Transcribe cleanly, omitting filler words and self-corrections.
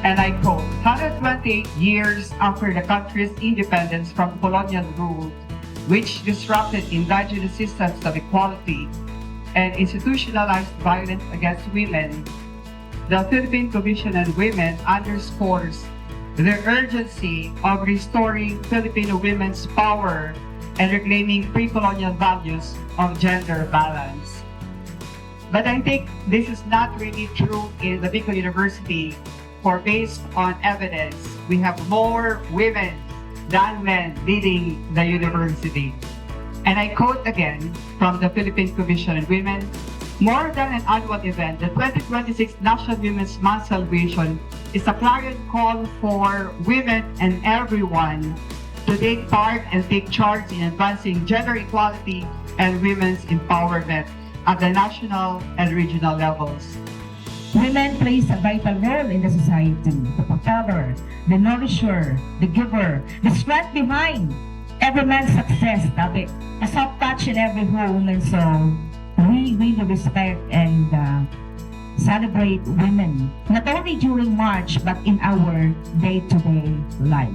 And I quote, 128 years after the country's independence from colonial rule, which disrupted indigenous systems of equality and institutionalized violence against women, the Philippine Commission on Women underscores the urgency of restoring Filipino women's power and reclaiming pre-colonial values of gender balance. But I think this is not really true in the Bicol University, for based on evidence, we have more women than men leading the university. And I quote again from the Philippine Commission on Women, more than an annual event, the 2026 National Women's Month celebration is a clarion call for women and everyone to take part and take charge in advancing gender equality and women's empowerment at the national and regional levels. Women plays a vital role in the society, the propeller, the nourisher, the giver, the strength behind every man's success, Tabi. A soft touch in every home, and so we really respect and celebrate women, not only during March, but in our day-to-day life.